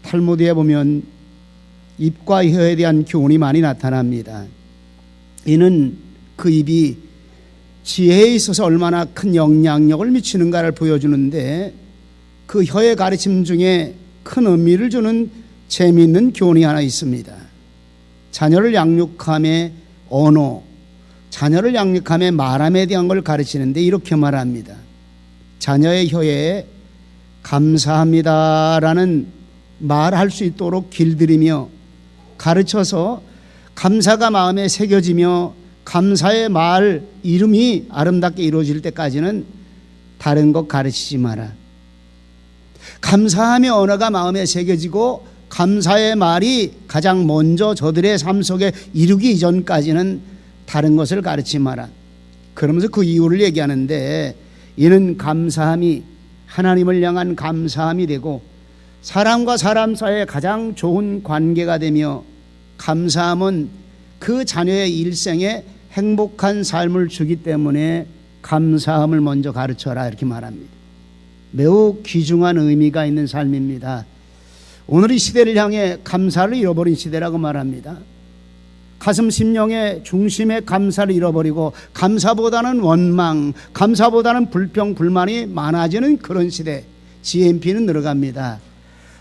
탈무드에 보면 입과 혀에 대한 교훈이 많이 나타납니다. 이는 그 입이 지혜에 있어서 얼마나 큰 영향력을 미치는가를 보여주는데, 그 혀의 가르침 중에 큰 의미를 주는 재미있는 교훈이 하나 있습니다. 자녀를 양육함의 언어, 자녀를 양육함의 말함에 대한 걸 가르치는데 이렇게 말합니다. 자녀의 혀에 감사합니다라는 말할 수 있도록 길들이며 가르쳐서 감사가 마음에 새겨지며 감사의 말 이름이 아름답게 이루어질 때까지는 다른 것 가르치지 마라. 감사함의 언어가 마음에 새겨지고 감사의 말이 가장 먼저 저들의 삶 속에 이루기 이전까지는 다른 것을 가르치지 마라. 그러면서 그 이유를 얘기하는데, 이는 감사함이 하나님을 향한 감사함이 되고 사람과 사람 사이에 가장 좋은 관계가 되며, 감사함은 그 자녀의 일생에 행복한 삶을 주기 때문에 감사함을 먼저 가르쳐라, 이렇게 말합니다. 매우 귀중한 의미가 있는 삶입니다. 오늘 이 시대를 향해 감사를 잃어버린 시대라고 말합니다. 가슴 심령의 중심에 감사를 잃어버리고 감사보다는 원망, 감사보다는 불평, 불만이 많아지는 그런 시대, GNP는 늘어갑니다.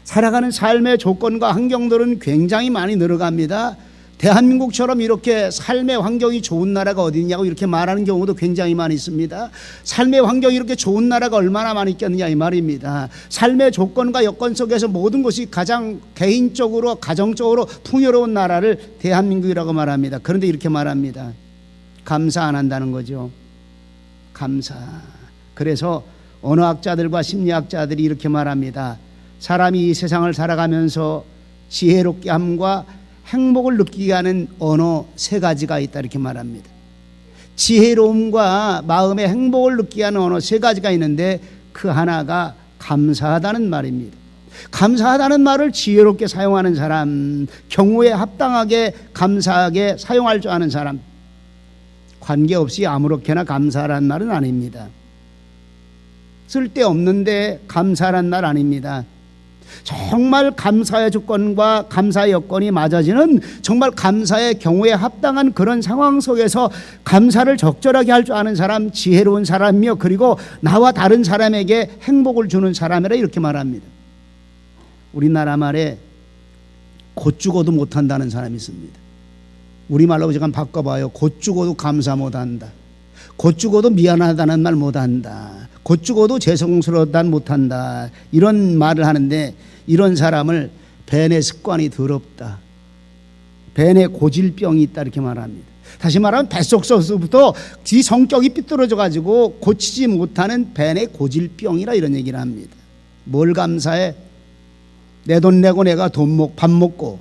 살아가는 삶의 조건과 환경들은 굉장히 많이 늘어갑니다. 대한민국처럼 이렇게 삶의 환경이 좋은 나라가 어디 있냐고 이렇게 말하는 경우도 굉장히 많이 있습니다. 삶의 환경이 이렇게 좋은 나라가 얼마나 많이 있겠느냐 이 말입니다. 삶의 조건과 여건 속에서 모든 것이 가장 개인적으로 가정적으로 풍요로운 나라를 대한민국이라고 말합니다. 그런데 이렇게 말합니다. 감사 안 한다는 거죠. 감사. 그래서 언어학자들과 심리학자들이 이렇게 말합니다. 사람이 이 세상을 살아가면서 지혜롭게 함과 행복을 느끼게 하는 언어 세 가지가 있다, 이렇게 말합니다. 지혜로움과 마음의 행복을 느끼게 하는 언어 세 가지가 있는데 그 하나가 감사하다는 말입니다. 감사하다는 말을 지혜롭게 사용하는 사람, 경우에 합당하게 감사하게 사용할 줄 아는 사람, 관계없이 아무렇게나 감사하라는 말은 아닙니다. 쓸데없는데 감사하라는 말 아닙니다. 정말 감사의 조건과 감사의 여건이 맞아지는, 정말 감사의 경우에 합당한 그런 상황 속에서 감사를 적절하게 할 줄 아는 사람, 지혜로운 사람이며, 그리고 나와 다른 사람에게 행복을 주는 사람이라 이렇게 말합니다. 우리나라 말에 곧 죽어도 못한다는 사람이 있습니다. 우리말로 잠깐 바꿔봐요. 곧 죽어도 감사 못한다. 곧 죽어도 미안하다는 말 못한다. 곧 죽어도 죄송스러웠다는 못한다. 이런 말을 하는데, 이런 사람을 벤의 습관이 더럽다, 벤의 고질병이 있다, 이렇게 말합니다. 다시 말하면 뱃속서부터 지 성격이 삐뚤어져 가지고 고치지 못하는 벤의 고질병이라 이런 얘기를 합니다. 뭘 감사해? 내 돈 내고 내가 밥 먹고,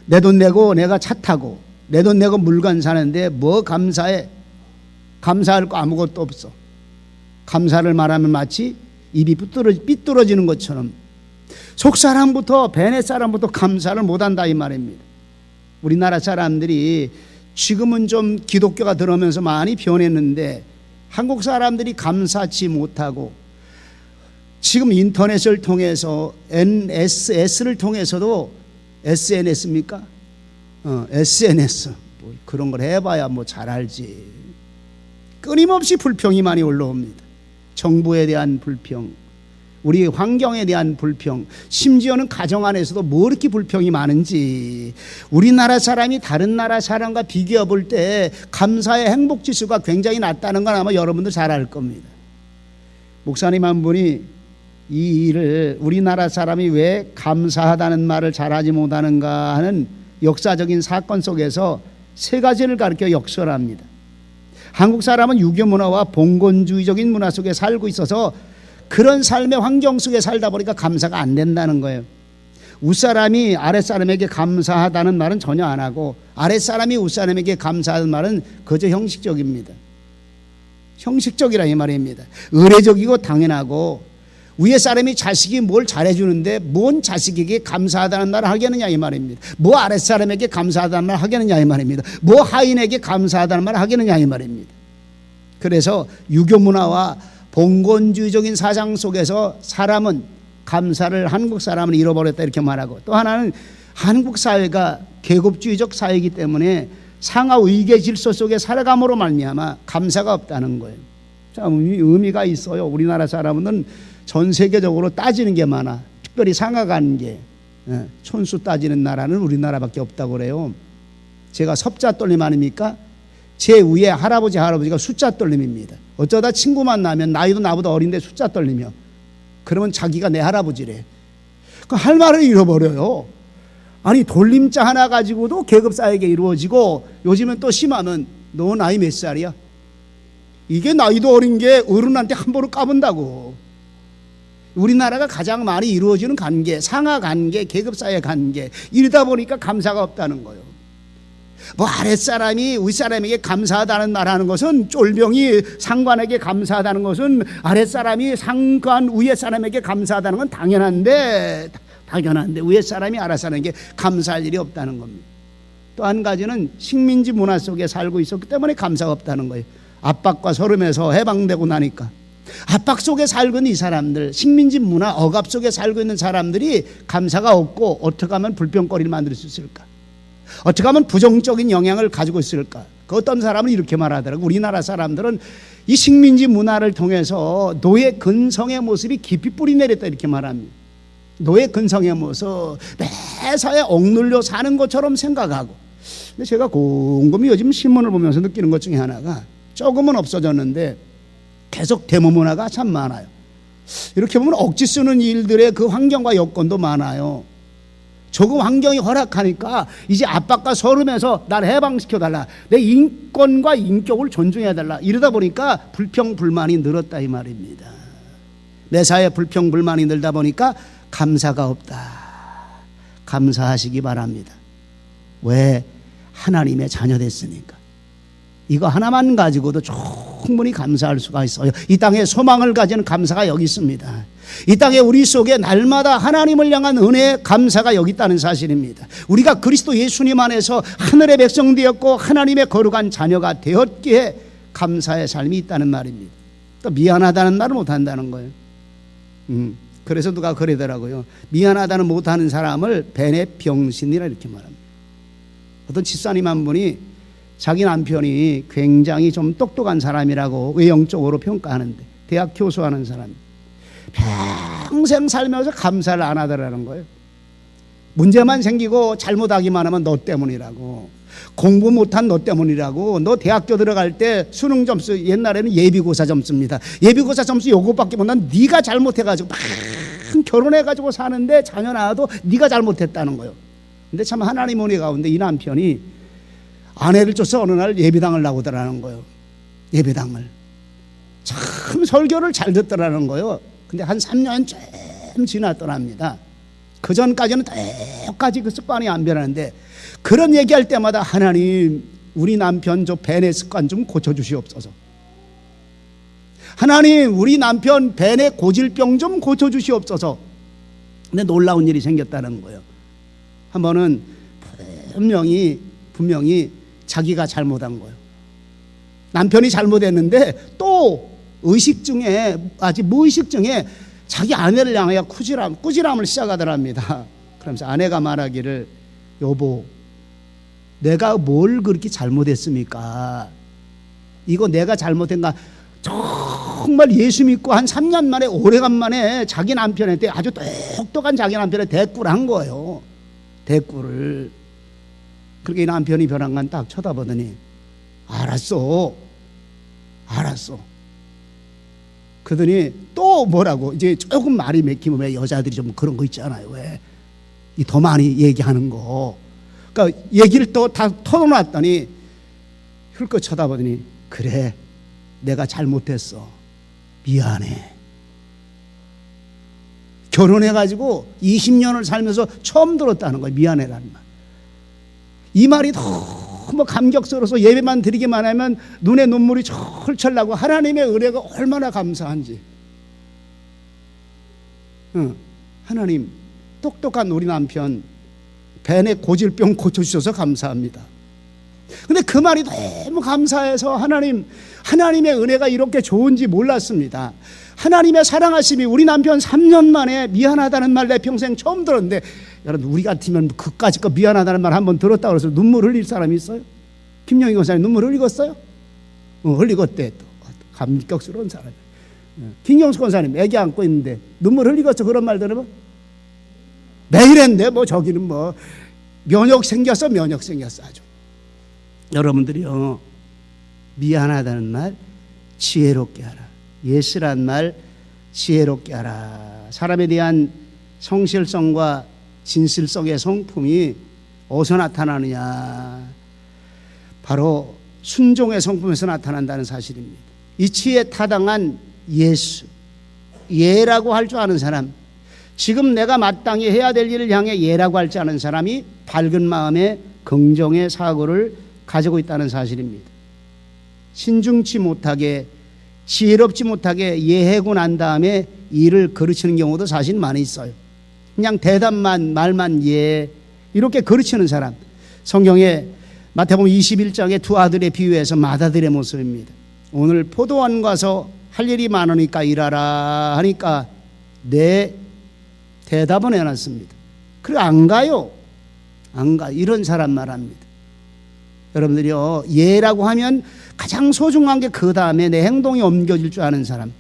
내 돈 내고 내가 차 타고, 내 돈 내고 물건 사는데 뭐 감사해? 감사할 거 아무것도 없어. 감사를 말하면 마치 입이 삐뚤어지는 것처럼 속 사람부터, 벤의 사람부터 감사를 못한다 이 말입니다. 우리나라 사람들이 지금은 좀 기독교가 들어오면서 많이 변했는데, 한국 사람들이 감사치 못하고 지금 인터넷을 통해서 NSS를 통해서도, SNS입니까? SNS 뭐 그런 걸 해봐야 뭐 잘 알지. 끊임없이 불평이 많이 올라옵니다. 정부에 대한 불평, 우리 환경에 대한 불평, 심지어는 가정 안에서도 뭐 이렇게 불평이 많은지. 우리나라 사람이 다른 나라 사람과 비교해 볼 때 감사의 행복 지수가 굉장히 낮다는 건 아마 여러분들 잘 알 겁니다. 목사님 한 분이 이 일을, 우리나라 사람이 왜 감사하다는 말을 잘하지 못하는가 하는 역사적인 사건 속에서 세 가지를 가르쳐 역설합니다. 한국 사람은 유교 문화와 봉건주의적인 문화 속에 살고 있어서 그런 삶의 환경 속에 살다 보니까 감사가 안 된다는 거예요. 윗사람이 아랫사람에게 감사하다는 말은 전혀 안 하고, 아랫사람이 윗사람에게 감사하는 말은 그저 형식적입니다. 형식적이라 이 말입니다. 의례적이고 당연하고, 위에 사람이 자식이 뭘 잘해주는데 뭔 자식에게 감사하다는 말을 하겠느냐 이 말입니다. 뭐 아랫사람에게 감사하다는 말을 하겠느냐 이 말입니다. 뭐 하인에게 감사하다는 말을 하겠느냐 이 말입니다. 그래서 유교 문화와 봉건주의적인 사상 속에서 사람은 감사를 한국 사람은 잃어버렸다 이렇게 말하고, 또 하나는 한국 사회가 계급주의적 사회이기 때문에 상하 의계 질서 속에 살아감으로 말미암아 감사가 없다는 거예요. 참 의미가 있어요. 우리나라 사람은 전 세계적으로 따지는 게 많아. 특별히 상하 관계, 촌수 따지는 나라는 우리나라밖에 없다고 그래요. 제가 섭자 떨림 아닙니까? 제 위에 할아버지가 숫자 떨림입니다. 어쩌다 친구 만나면 나이도 나보다 어린데 숫자 떨리며, 그러면 자기가 내 할아버지래. 그 할 말을 잃어버려요. 아니 돌림자 하나 가지고도 계급사회가 이루어지고, 요즘은 또 심하면 너 나이 몇 살이야? 이게 나이도 어린 게 어른한테 함부로 까본다고. 우리나라가 가장 많이 이루어지는 관계, 상하 관계, 계급사회 관계, 이러다 보니까 감사가 없다는 거예요. 뭐 아랫사람이 윗사람에게 감사하다는 말하는 것은, 쫄병이 상관에게 감사하다는 것은, 아랫사람이 상관 위에 사람에게 감사하다는 건 당연한데 위에 사람이 아랫사람에게 감사할 일이 없다는 겁니다. 또 한 가지는 식민지 문화 속에 살고 있었기 때문에 감사가 없다는 거예요. 압박과 서름에서 해방되고 나니까 압박 속에 살고 있는 이 사람들, 식민지 문화 억압 속에 살고 있는 사람들이 감사가 없고 어떻게 하면 불평거리를 만들 수 있을까? 어떻게 하면 부정적인 영향을 가지고 있을까? 그 어떤 사람은 이렇게 말하더라고요. 우리나라 사람들은 이 식민지 문화를 통해서 노예 근성의 모습이 깊이 뿌리 내렸다 이렇게 말합니다. 노예 근성의 모습, 매사에 억눌려 사는 것처럼 생각하고. 근데 제가 곰곰이 요즘 신문을 보면서 느끼는 것 중에 하나가, 조금은 없어졌는데 계속 데모 문화가 참 많아요. 이렇게 보면 억지 쓰는 일들의 그 환경과 여건도 많아요. 조금 환경이 허락하니까 이제 압박과 서름에서 날 해방시켜달라, 내 인권과 인격을 존중해달라, 이러다 보니까 불평불만이 늘었다 이 말입니다. 매사에 불평불만이 늘다 보니까 감사가 없다. 감사하시기 바랍니다. 왜? 하나님의 자녀 됐으니까. 이거 하나만 가지고도 충분히 감사할 수가 있어요. 이 땅에 소망을 가지는 감사가 여기 있습니다. 이 땅에 우리 속에 날마다 하나님을 향한 은혜의 감사가 여기 있다는 사실입니다. 우리가 그리스도 예수님 안에서 하늘의 백성 되었고 하나님의 거룩한 자녀가 되었기에 감사의 삶이 있다는 말입니다. 또 미안하다는 말을 못한다는 거예요. 그래서 누가 그러더라고요. 미안하다는 못하는 사람을 벤의 병신이라 이렇게 말합니다. 어떤 집사님 한 분이 자기 남편이 굉장히 좀 똑똑한 사람이라고 외형적으로 평가하는데, 대학 교수하는 사람, 평생 살면서 감사를 안 하더라는 거예요. 문제만 생기고 잘못하기만 하면 너 때문이라고, 공부 못한 너 때문이라고, 너 대학교 들어갈 때 수능 점수, 옛날에는 예비고사 점수입니다. 예비고사 점수 요것밖에 못난 네가 잘못해가지고 막 결혼해가지고 사는데 자녀 낳아도 네가 잘못했다는 거예요. 근데 참 하나님 은혜 가운데 이 남편이 아내를 쫓아 어느 날 예배당을 나오더라는 거예요. 예배당을 참 설교를 잘 듣더라는 거예요. 근데 한 3년쯤 지났더랍니다. 그 전까지는 똑같이 그 습관이 안 변하는데, 그런 얘기할 때마다 하나님 우리 남편 저 벤의 습관 좀 고쳐주시옵소서, 하나님 우리 남편 벤의 고질병 좀 고쳐주시옵소서. 근데 놀라운 일이 생겼다는 거예요. 한 번은 분명히 자기가 잘못한 거예요. 남편이 잘못했는데 또 의식 중에, 아직 무의식 중에 자기 아내를 향하여 꾸지람을 시작하더랍니다. 그러면서 아내가 말하기를, 여보 내가 뭘 그렇게 잘못했습니까? 이거 내가 잘못했나? 정말 예수 믿고 한 3년 만에, 오래간만에 자기 남편한테, 아주 똑똑한 자기 남편한테 대꾸를 한 거예요. 대꾸를. 그렇게 남편이 벼랑간 딱 쳐다보더니 알았어. 그러더니 또 뭐라고, 이제 조금 말이 맥히면, 왜 여자들이 좀 그런 거 있잖아요. 왜 더 많이 얘기하는 거. 그러니까 얘기를 또 다 털어놨더니 훌끗 쳐다보더니, 그래 내가 잘못했어, 미안해. 결혼해가지고 20년을 살면서 처음 들었다는 거예요, 미안해라는 말. 이 말이 너무 감격스러워서 예배만 드리기만 하면 눈에 눈물이 철철 나고, 하나님의 은혜가 얼마나 감사한지. 하나님 똑똑한 우리 남편 벤의 고질병 고쳐주셔서 감사합니다. 근데 그 말이 너무 감사해서 하나님의 은혜가 이렇게 좋은지 몰랐습니다. 하나님의 사랑하심이 우리 남편 3년 만에 미안하다는 말 내 평생 처음 들었는데, 여러분 우리 같으면 그까짓 거 미안하다는 말 한번 들었다고 해서 눈물 흘릴 사람이 있어요? 김영희 권사님 눈물 흘리겠어요? 흘리겠대. 또 감격스러운 사람이에요. 김경수 권사님 애기 안고 있는데 눈물 흘리겠어? 그런 말 들으면 매일 했는데 뭐 저기는 뭐 면역 생겼어 아주. 여러분들이요, 미안하다는 말 지혜롭게 하라. 예스란 말 지혜롭게 하라. 사람에 대한 성실성과 진실성의 성품이 어디서 나타나느냐? 바로 순종의 성품에서 나타난다는 사실입니다. 이치에 타당한 예수, 예라고 할 줄 아는 사람, 지금 내가 마땅히 해야 될 일을 향해 예라고 할 줄 아는 사람이 밝은 마음에 긍정의 사고를 가지고 있다는 사실입니다. 신중치 못하게, 지혜롭지 못하게 예해고 난 다음에 일을 거르치는 경우도 사실 많이 있어요. 그냥 대답만, 말만 예, 이렇게 거르치는 사람. 성경에 마태복음 21장의 두 아들의 비유에서 맏아들의 모습입니다. 오늘 포도원 가서 할 일이 많으니까 일하라 하니까 네 대답은 해놨습니다. 그래 안 가요. 안 가. 이런 사람 말합니다. 여러분들이요, 예라고 하면 가장 소중한 게 그 다음에 내 행동이 옮겨질 줄 아는 사람.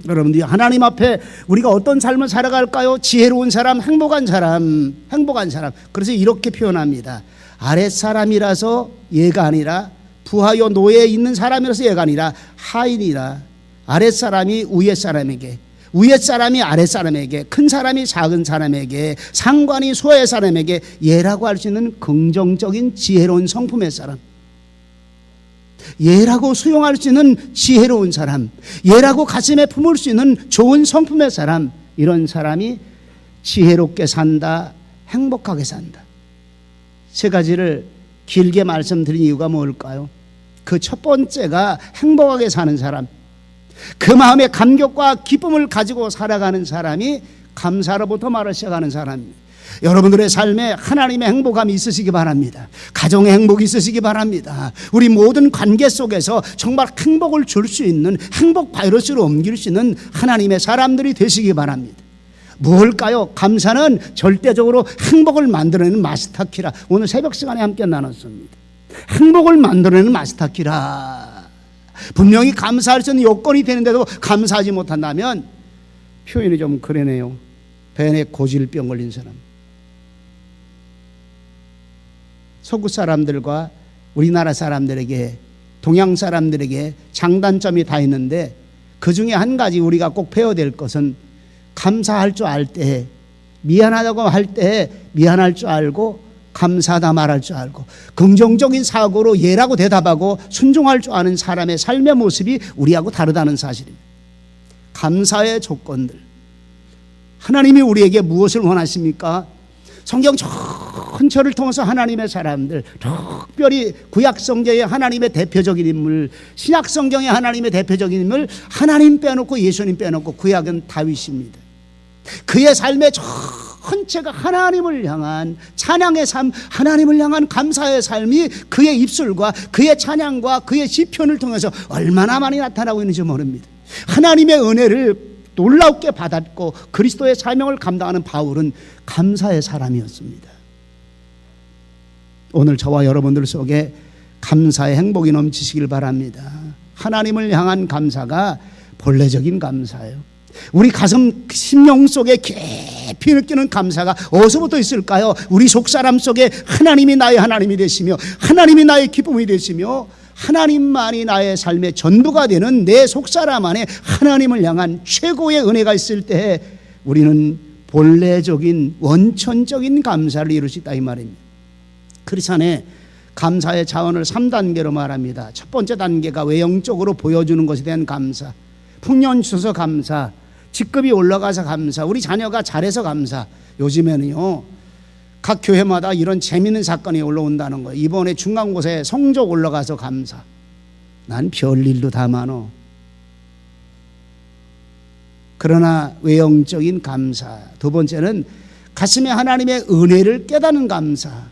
여러분들이 하나님 앞에 우리가 어떤 삶을 살아갈까요? 지혜로운 사람, 행복한 사람, 행복한 사람. 그래서 이렇게 표현합니다. 아랫사람이라서 예가 아니라, 부하여 노예에 있는 사람이라서 예가 아니라 하인이라. 아랫사람이 위에사람에게, 위에사람이 아랫사람에게, 큰 사람이 작은 사람에게, 상관이 소의 사람에게 예라고 할 수 있는 긍정적인 지혜로운 성품의 사람, 예라고 수용할 수 있는 지혜로운 사람, 예라고 가슴에 품을 수 있는 좋은 성품의 사람, 이런 사람이 지혜롭게 산다, 행복하게 산다. 세 가지를 길게 말씀드린 이유가 뭘까요? 그 첫 번째가 행복하게 사는 사람, 그 마음의 감격과 기쁨을 가지고 살아가는 사람이 감사로부터 말을 시작하는 사람입니다. 여러분들의 삶에 하나님의 행복함이 있으시기 바랍니다. 가정의 행복이 있으시기 바랍니다. 우리 모든 관계 속에서 정말 행복을 줄 수 있는, 행복 바이러스로 옮길 수 있는 하나님의 사람들이 되시기 바랍니다. 무엇일까요? 감사는 절대적으로 행복을 만들어내는 마스터키라. 오늘 새벽 시간에 함께 나눴습니다. 행복을 만들어내는 마스터키라. 분명히 감사할 수 있는 요건이 되는데도 감사하지 못한다면, 표현이 좀 그러네요. 벤에 고질병 걸린 사람. 서구 사람들과 우리나라 사람들에게, 동양 사람들에게 장단점이 다 있는데, 그 중에 한 가지 우리가 꼭 배워야 될 것은 감사할 줄 알 때, 미안하다고 할 때 미안할 줄 알고, 감사하다 말할 줄 알고, 긍정적인 사고로 예라고 대답하고 순종할 줄 아는 사람의 삶의 모습이 우리하고 다르다는 사실입니다. 감사의 조건들, 하나님이 우리에게 무엇을 원하십니까? 성경 전체를 통해서 하나님의 사람들, 특별히 구약성경의 하나님의 대표적인 인물, 신약성경의 하나님의 대표적인 인물, 하나님 빼놓고 예수님 빼놓고 구약은 다윗입니다. 그의 삶의 전체가 하나님을 향한 찬양의 삶, 하나님을 향한 감사의 삶이 그의 입술과 그의 찬양과 그의 시편을 통해서 얼마나 많이 나타나고 있는지 모릅니다. 하나님의 은혜를 놀랍게 받았고 그리스도의 사명을 감당하는 바울은 감사의 사람이었습니다. 오늘 저와 여러분들 속에 감사의 행복이 넘치시길 바랍니다. 하나님을 향한 감사가 본래적인 감사예요. 우리 가슴 심령 속에 깊이 느끼는 감사가 어디서부터 있을까요? 우리 속사람 속에 하나님이 나의 하나님이 되시며, 하나님이 나의 기쁨이 되시며, 하나님만이 나의 삶의 전부가 되는 내 속사람 안에 하나님을 향한 최고의 은혜가 있을 때 우리는 본래적인 원천적인 감사를 이룰 수 있다, 이 말입니다. 크리스찬의 감사의 차원을 3단계로 말합니다. 첫 번째 단계가 외형적으로 보여주는 것에 대한 감사, 풍년 주셔서 감사, 직급이 올라가서 감사, 우리 자녀가 잘해서 감사. 요즘에는요, 각 교회마다 이런 재미있는 사건이 올라온다는 거예요. 이번에 중간고사에 성적 올라가서 감사. 난 별일도 다 많어. 그러나 외형적인 감사. 두 번째는 가슴에 하나님의 은혜를 깨닫는 감사.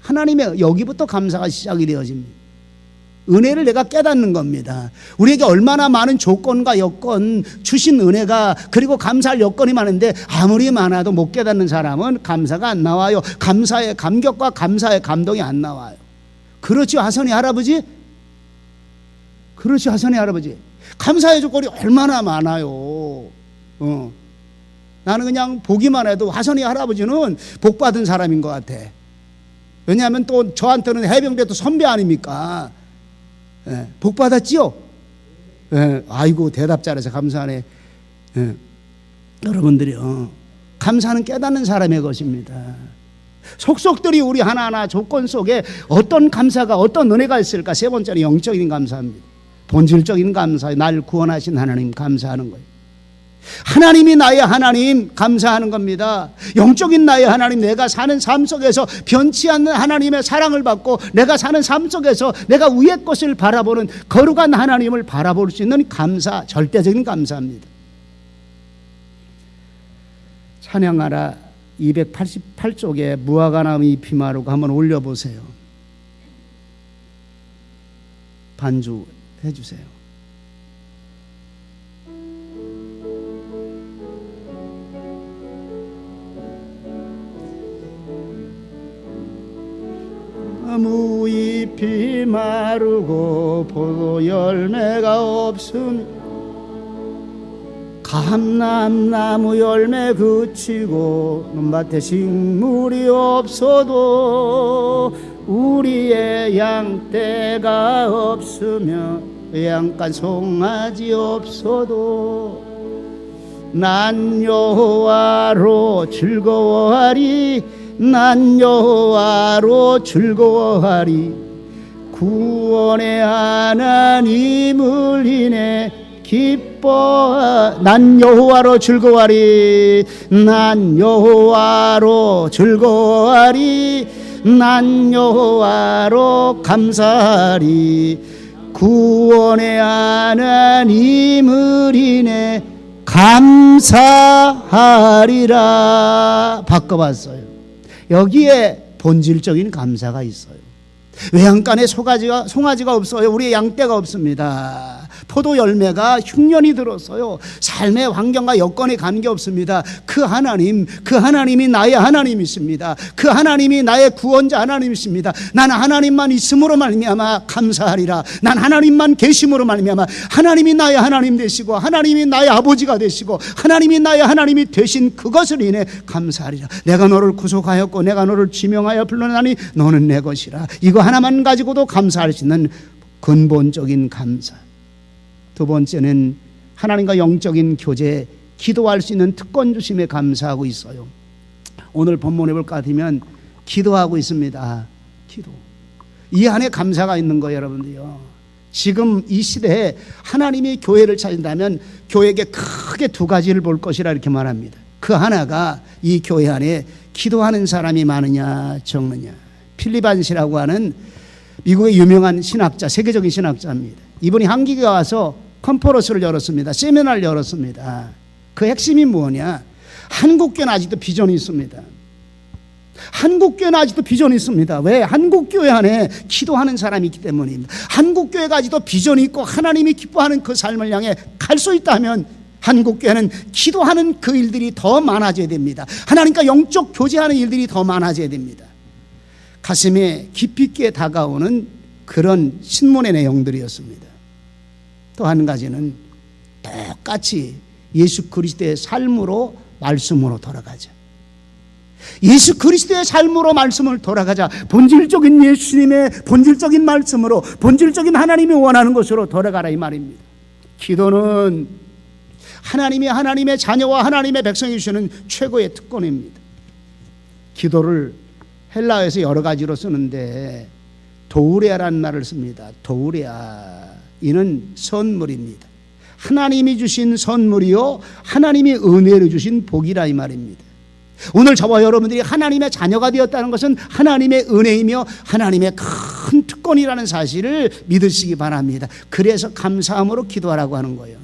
하나님의, 여기부터 감사가 시작이 되어집니다. 은혜를 내가 깨닫는 겁니다. 우리에게 얼마나 많은 조건과 여건 주신 은혜가, 그리고 감사할 여건이 많은데 아무리 많아도 못 깨닫는 사람은 감사가 안 나와요. 감사의 감격과 감사의 감동이 안 나와요. 그렇죠, 하선이 할아버지? 그렇죠, 하선이 할아버지. 감사의 조건이 얼마나 많아요. 나는 그냥 보기만 해도 하선이 할아버지는 복 받은 사람인 것 같아. 왜냐하면 또 저한테는 해병대 또 선배 아닙니까? 예, 복 받았지요? 예, 아이고 대답 잘해서 감사하네. 예, 여러분들이 감사는 깨닫는 사람의 것입니다. 속속들이 우리 하나하나 조건 속에 어떤 감사가, 어떤 은혜가 있을까? 세 번째는 영적인 감사입니다. 본질적인 감사, 날 구원하신 하나님 감사하는 거예요. 하나님이 나의 하나님 감사하는 겁니다. 영적인 나의 하나님, 내가 사는 삶 속에서 변치 않는 하나님의 사랑을 받고 내가 사는 삶 속에서 내가 위의 것을 바라보는 거룩한 하나님을 바라볼 수 있는 감사, 절대적인 감사입니다. 찬양하라 288쪽에 무화과나무 잎이 마르고 한번 올려보세요. 반주 해주세요. 나무 잎이 마르고 포도 열매가 없음, 감람나무 열매 그치고 논밭에 식물이 없어도 우리의 양떼가 없으며 양간 송아지 없어도 난 여호와로 즐거워하리, 난 여호와로 즐거워하리. 구원의 하나님을 인해 기뻐. 난 여호와로 즐거워하리, 난 여호와로 즐거워하리, 난 여호와로 감사하리. 구원의 하나님을 인해 감사하리라. 바꿔봤어요. 여기에 본질적인 감사가 있어요. 외양간에 송아지가 없어요. 우리의 양떼가 없습니다. 포도 열매가 흉년이 들었어요. 삶의 환경과 여건에 관계없습니다. 그 하나님이 나의 하나님이십니다. 그 하나님이 나의 구원자 하나님이십니다. 난 하나님만 있음으로 말미암아 감사하리라. 난 하나님만 계심으로 말미암아 하나님이 나의 하나님 되시고 하나님이 나의 아버지가 되시고 하나님이 나의 하나님이 되신 그것을 인해 감사하리라. 내가 너를 구속하였고 내가 너를 지명하여 불러나니 너는 내 것이라. 이거 하나만 가지고도 감사할 수 있는 근본적인 감사. 두 번째는 하나님과 영적인 교제, 기도할 수 있는 특권 주심에 감사하고 있어요. 오늘 본문에 볼 것 같으면 기도하고 있습니다. 기도. 이 안에 감사가 있는 거예요, 여러분들요. 지금 이 시대에 하나님이 교회를 찾는다면 교회에게 크게 두 가지를 볼 것이라 이렇게 말합니다. 그 하나가 이 교회 안에 기도하는 사람이 많으냐 적느냐. 필립 안시라고 하는 미국의 유명한 신학자, 세계적인 신학자입니다. 이분이 한국에 와서 컨퍼런스를 열었습니다. 세미나를 열었습니다. 그 핵심이 뭐냐? 한국교회는 아직도 비전이 있습니다. 한국교회는 아직도 비전이 있습니다. 왜? 한국교회 안에 기도하는 사람이 있기 때문입니다. 한국교회가 아직도 비전이 있고 하나님이 기뻐하는 그 삶을 향해 갈 수 있다면 한국교회는 기도하는 그 일들이 더 많아져야 됩니다. 하나님과 영적 교제하는 일들이 더 많아져야 됩니다. 가슴에 깊이 있게 다가오는 그런 신문의 내용들이었습니다. 또 한 가지는 똑같이 예수 그리스도의 삶으로 말씀으로 돌아가자. 예수 그리스도의 삶으로 말씀을 돌아가자. 본질적인 예수님의 본질적인 말씀으로, 본질적인 하나님이 원하는 것으로 돌아가라 이 말입니다. 기도는 하나님의 자녀와 하나님의 백성이 주시는 최고의 특권입니다. 기도를 헬라어에서 여러 가지로 쓰는데 도우레아라는 말을 씁니다. 도우레아, 이는 선물입니다. 하나님이 주신 선물이요 하나님이 은혜로 주신 복이라 이 말입니다. 오늘 저와 여러분들이 하나님의 자녀가 되었다는 것은 하나님의 은혜이며 하나님의 큰 특권이라는 사실을 믿으시기 바랍니다. 그래서 감사함으로 기도하라고 하는 거예요.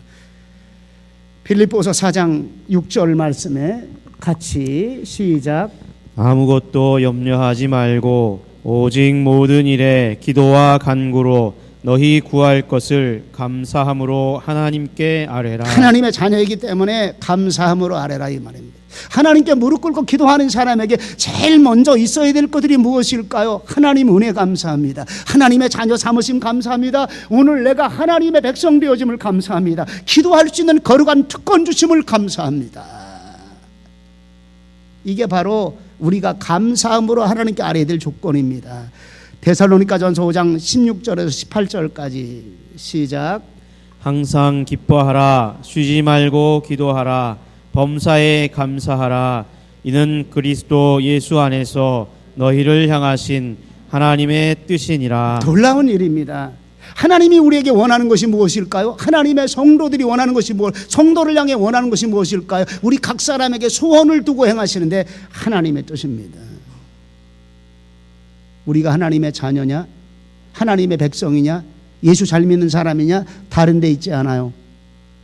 빌립보서 4장 6절 말씀에 같이 시작. 아무것도 염려하지 말고 오직 모든 일에 기도와 간구로 너희 구할 것을 감사함으로 하나님께 아뢰라. 하나님의 자녀이기 때문에 감사함으로 아뢰라 이 말입니다. 하나님께 무릎 꿇고 기도하는 사람에게 제일 먼저 있어야 될 것들이 무엇일까요? 하나님 은혜 감사합니다. 하나님의 자녀 삼으심 감사합니다. 오늘 내가 하나님의 백성 되어짐을 감사합니다. 기도할 수 있는 거룩한 특권 주심을 감사합니다. 이게 바로 우리가 감사함으로 하나님께 아뢰야 될 조건입니다. 데살로니가전서 5장 16절에서 18절까지 시작. 항상 기뻐하라. 쉬지 말고 기도하라. 범사에 감사하라. 이는 그리스도 예수 안에서 너희를 향하신 하나님의 뜻이니라. 놀라운 일입니다. 하나님이 우리에게 원하는 것이 무엇일까요? 하나님의 성도들이 원하는 것이 성도를 향해 원하는 것이 무엇일까요? 우리 각 사람에게 소원을 두고 행하시는데 하나님의 뜻입니다. 우리가 하나님의 자녀냐? 하나님의 백성이냐? 예수 잘 믿는 사람이냐? 다른 데 있지 않아요.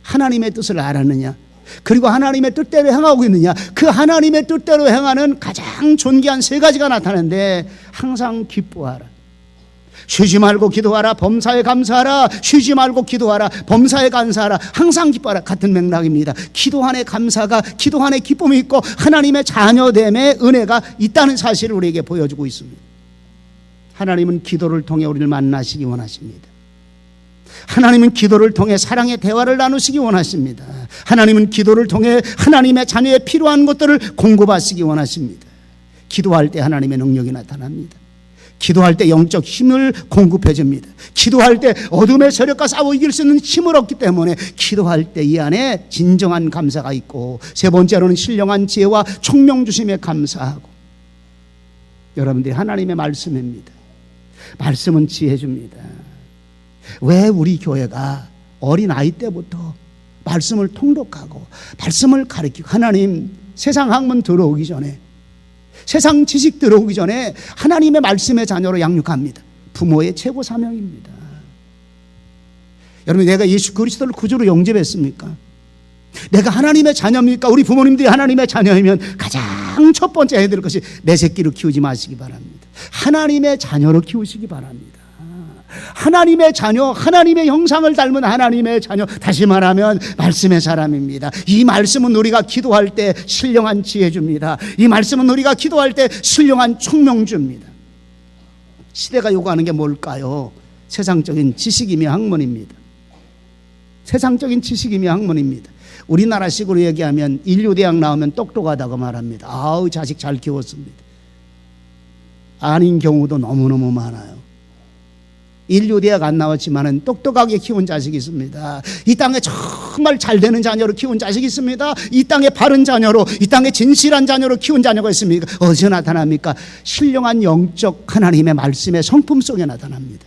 하나님의 뜻을 알았느냐? 그리고 하나님의 뜻대로 행하고 있느냐? 그 하나님의 뜻대로 행하는 가장 존귀한 세 가지가 나타나는데 항상 기뻐하라. 쉬지 말고 기도하라. 범사에 감사하라. 쉬지 말고 기도하라. 범사에 감사하라. 항상 기뻐하라. 같은 맥락입니다. 기도 안에 감사가, 기도 안에 기쁨이 있고 하나님의 자녀됨의 은혜가 있다는 사실을 우리에게 보여주고 있습니다. 하나님은 기도를 통해 우리를 만나시기 원하십니다. 하나님은 기도를 통해 사랑의 대화를 나누시기 원하십니다. 하나님은 기도를 통해 하나님의 자녀에 필요한 것들을 공급하시기 원하십니다. 기도할 때 하나님의 능력이 나타납니다. 기도할 때 영적 힘을 공급해 줍니다. 기도할 때 어둠의 세력과 싸워 이길 수 있는 힘을 얻기 때문에 기도할 때 이 안에 진정한 감사가 있고, 세 번째로는 신령한 지혜와 총명 주심에 감사하고. 여러분들이 하나님의 말씀입니다. 말씀은 지혜 줍니다. 왜 우리 교회가 어린 아이 때부터 말씀을 통독하고 말씀을 가르치고, 하나님 세상 학문 들어오기 전에, 세상 지식 들어오기 전에 하나님의 말씀의 자녀로 양육합니다. 부모의 최고 사명입니다. 여러분, 내가 예수 그리스도를 구주로 영접했습니까? 내가 하나님의 자녀입니까? 우리 부모님들이 하나님의 자녀이면 가장 첫 번째 해야 될 것이 내 새끼를 키우지 마시기 바랍니다. 하나님의 자녀로 키우시기 바랍니다. 하나님의 자녀, 하나님의 형상을 닮은 하나님의 자녀, 다시 말하면 말씀의 사람입니다. 이 말씀은 우리가 기도할 때 신령한 지혜 줍니다. 이 말씀은 우리가 기도할 때 신령한 총명 줍니다. 시대가 요구하는 게 뭘까요? 세상적인 지식이며 학문입니다. 세상적인 지식이며 학문입니다. 우리나라식으로 얘기하면 인류대학 나오면 똑똑하다고 말합니다. 아우, 자식 잘 키웠습니다. 아닌 경우도 너무너무 많아요. 인류대학 안 나왔지만은 똑똑하게 키운 자식이 있습니다. 이 땅에 정말 잘 되는 자녀로 키운 자식이 있습니다. 이 땅에 바른 자녀로, 이 땅에 진실한 자녀로 키운 자녀가 있습니까? 어디서 나타납니까? 신령한 영적 하나님의 말씀의 성품 속에 나타납니다.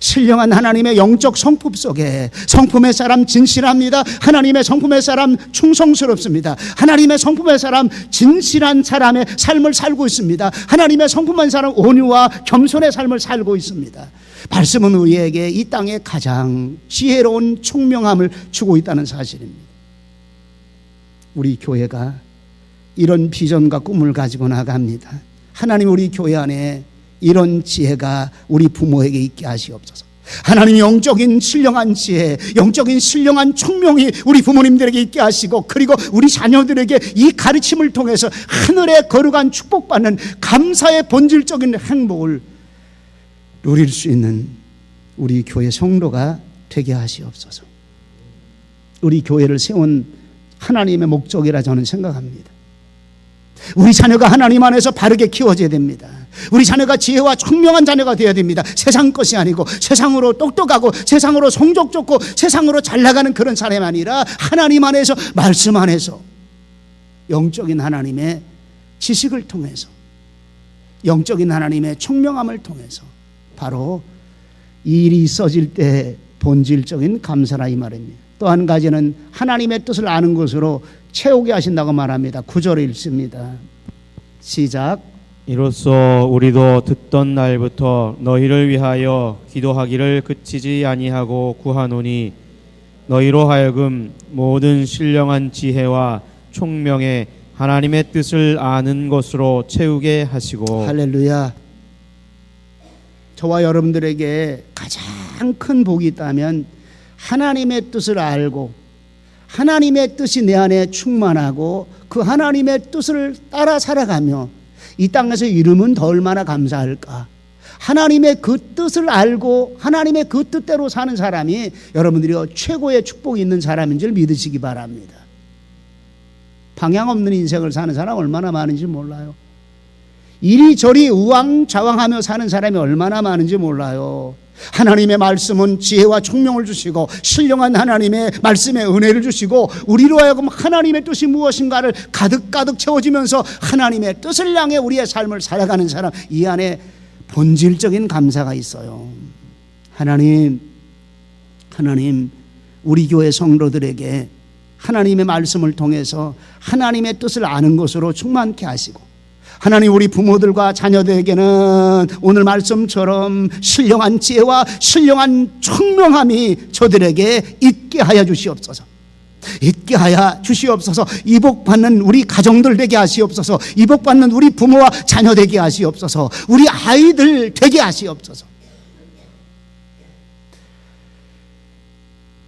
신령한 하나님의 영적 성품 속에, 성품의 사람 진실합니다. 하나님의 성품의 사람 충성스럽습니다. 하나님의 성품의 사람 진실한 사람의 삶을 살고 있습니다. 하나님의 성품한 사람 온유와 겸손의 삶을 살고 있습니다. 말씀은 우리에게 이 땅에 가장 지혜로운 총명함을 주고 있다는 사실입니다. 우리 교회가 이런 비전과 꿈을 가지고 나갑니다. 하나님, 우리 교회 안에 이런 지혜가 우리 부모에게 있게 하시옵소서. 하나님, 영적인 신령한 지혜, 영적인 신령한 총명이 우리 부모님들에게 있게 하시고, 그리고 우리 자녀들에게 이 가르침을 통해서 하늘의 거룩한 축복받는 감사의 본질적인 행복을 누릴 수 있는 우리 교회 성도가 되게 하시옵소서. 우리 교회를 세운 하나님의 목적이라 저는 생각합니다. 우리 자녀가 하나님 안에서 바르게 키워져야 됩니다. 우리 자녀가 지혜와 총명한 자녀가 되어야 됩니다. 세상 것이 아니고, 세상으로 똑똑하고 세상으로 성적 좋고 세상으로 잘 나가는 그런 사람이 아니라 하나님 안에서, 말씀 안에서 영적인 하나님의 지식을 통해서, 영적인 하나님의 총명함을 통해서 바로 이 일이 있어질 때 본질적인 감사라 이 말입니다. 또 한 가지는 하나님의 뜻을 아는 것으로 채우게 하신다고 말합니다. 9절에 읽습니다. 시작. 이로써 우리도 듣던 날부터 너희를 위하여 기도하기를 그치지 아니하고 구하노니, 너희로 하여금 모든 신령한 지혜와 총명의 하나님의 뜻을 아는 것으로 채우게 하시고. 할렐루야. 저와 여러분들에게 가장 큰 복이 있다면 하나님의 뜻을 알고 하나님의 뜻이 내 안에 충만하고 그 하나님의 뜻을 따라 살아가며 이 땅에서 이루면 더 얼마나 감사할까. 하나님의 그 뜻을 알고 하나님의 그 뜻대로 사는 사람이 여러분들이 최고의 축복이 있는 사람인 줄 믿으시기 바랍니다. 방향 없는 인생을 사는 사람 얼마나 많은지 몰라요. 이리저리 우왕좌왕하며 사는 사람이 얼마나 많은지 몰라요. 하나님의 말씀은 지혜와 총명을 주시고 신령한 하나님의 말씀의 은혜를 주시고 우리로 하여금 하나님의 뜻이 무엇인가를 가득가득 채워지면서 하나님의 뜻을 향해 우리의 삶을 살아가는 사람, 이 안에 본질적인 감사가 있어요. 하나님, 우리 교회 성도들에게 하나님의 말씀을 통해서 하나님의 뜻을 아는 것으로 충만케 하시고, 하나님 우리 부모들과 자녀들에게는 오늘 말씀처럼 신령한 지혜와 신령한 총명함이 저들에게 있게 하여 주시옵소서. 있게 하여 주시옵소서. 이복받는 우리 가정들 되게 하시옵소서. 이복받는 우리 부모와 자녀 되게 하시옵소서. 우리 아이들 되게 하시옵소서.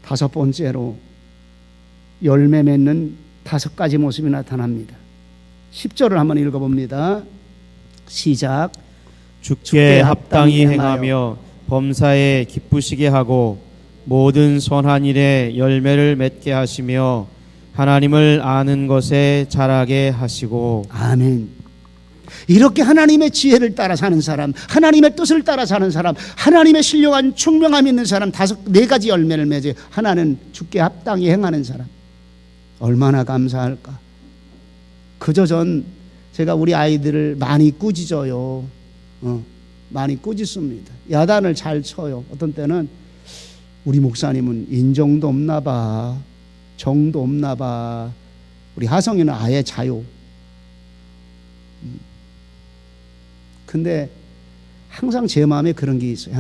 다섯 번째로 열매 맺는 5가지 모습이 나타납니다. 10절을 한번 읽어봅니다. 시작. 주께 합당히 행하며 범사에 기쁘시게 하고 모든 선한 일에 열매를 맺게 하시며 하나님을 아는 것에 자라게 하시고. 아멘. 이렇게 하나님의 지혜를 따라 사는 사람, 하나님의 뜻을 따라 사는 사람, 하나님의 신령한 총명함 있는 사람, 4가지 열매를 맺어요. 하나는 주께 합당히 행하는 사람. 얼마나 감사할까. 그저 제가 우리 아이들을 많이 꾸짖어요. 많이 꾸짖습니다. 야단을 잘 쳐요. 어떤 때는 우리 목사님은 인정도 없나 봐, 정도 없나 봐. 우리 하성이는 아예 자요. 근데 항상 제 마음에 그런 게 있어요.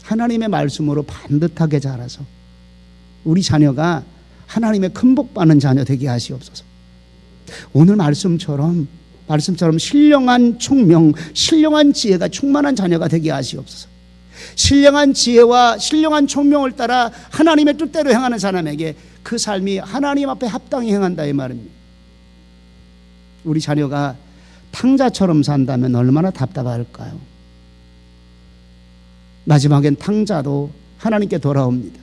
하나님의 말씀으로 반듯하게 자라서 우리 자녀가 하나님의 큰 복 받는 자녀 되게 하시옵소서. 오늘 말씀처럼 신령한 총명, 신령한 지혜가 충만한 자녀가 되게 하시옵소서. 신령한 지혜와 신령한 총명을 따라 하나님의 뜻대로 행하는 사람에게 그 삶이 하나님 앞에 합당히 행한다 이 말입니다. 우리 자녀가 탕자처럼 산다면 얼마나 답답할까요? 마지막엔 탕자도 하나님께 돌아옵니다.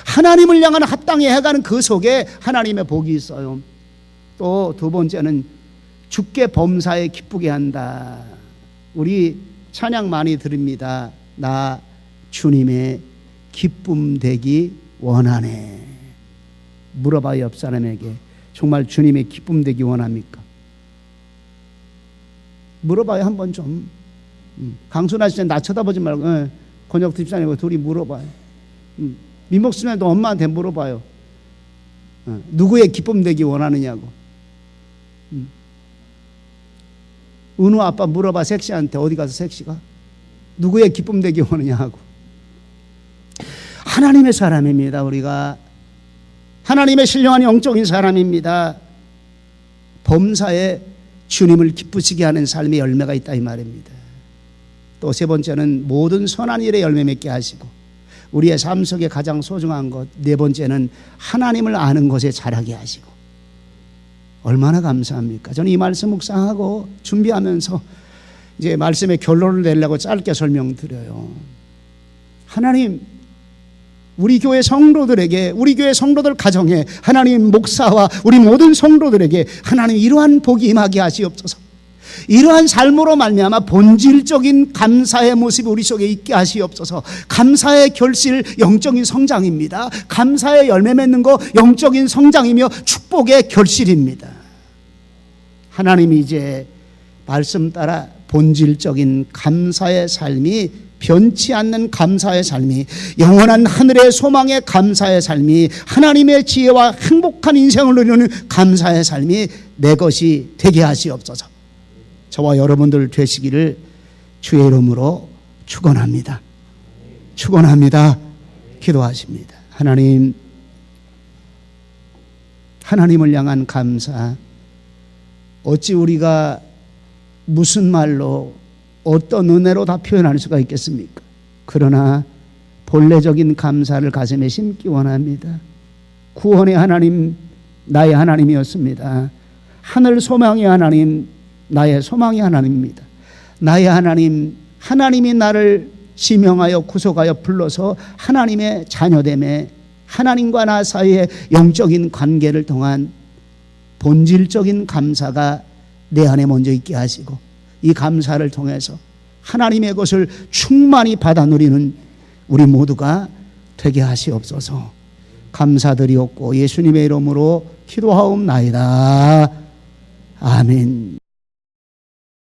하나님을 향한 합당히 해가는 그 속에 하나님의 복이 있어요. 또 2번째는 주께 범사에 기쁘게 한다. 우리 찬양 많이 드립니다. 나 주님의 기쁨 되기 원하네. 물어봐, 옆 사람에게. 정말 주님의 기쁨 되기 원합니까? 물어봐요. 한번 좀. 강순아 씨 나 쳐다보지 말고 권혁 집사님하고 둘이 물어봐요. 민목수님도 엄마한테 물어봐요. 누구의 기쁨 되기 원하느냐고. 은우 아빠 물어봐, 섹시한테. 어디 가서 섹시가? 누구의 기쁨 되기 원하냐고. 하나님의 사람입니다. 우리가 하나님의 신령한 영적인 사람입니다. 범사에 주님을 기쁘시게 하는 삶의 열매가 있다 이 말입니다. 또 3번째는 모든 선한 일에 열매 맺게 하시고 우리의 삶 속에 가장 소중한 것 4번째는 하나님을 아는 것에 자라게 하시고. 얼마나 감사합니까? 저는 이 말씀 묵상하고 준비하면서 이제 말씀의 결론을 내려고 짧게 설명드려요. 하나님, 우리 교회 성도들에게, 우리 교회 성도들 가정에, 하나님 목사와 우리 모든 성도들에게 하나님 이러한 복이 임하게 하시옵소서. 이러한 삶으로 말미암아 본질적인 감사의 모습이 우리 속에 있게 하시옵소서. 감사의 결실 영적인 성장입니다. 감사의 열매 맺는 거 영적인 성장이며 축복의 결실입니다. 하나님이 이제 말씀 따라 본질적인 감사의 삶이, 변치 않는 감사의 삶이, 영원한 하늘의 소망의 감사의 삶이, 하나님의 지혜와 행복한 인생을 누리는 감사의 삶이 내 것이 되게 하시옵소서. 저와 여러분들 되시기를 주의 이름으로 축원합니다. 축원합니다. 기도하십니다. 하나님, 하나님을 향한 감사, 어찌 우리가 무슨 말로 어떤 은혜로 다 표현할 수가 있겠습니까? 그러나 본래적인 감사를 가슴에 심기 원합니다. 구원의 하나님, 나의 하나님이었습니다. 하늘 소망의 하나님, 나의 소망의 하나님입니다. 나의 하나님, 하나님이 나를 지명하여 구속하여 불러서 하나님의 자녀됨에 하나님과 나 사이의 영적인 관계를 통한 본질적인 감사가 내 안에 먼저 있게 하시고, 이 감사를 통해서 하나님의 것을 충만히 받아 누리는 우리 모두가 되게 하시옵소서. 감사드리옵고 예수님의 이름으로 기도하옵나이다. 아멘.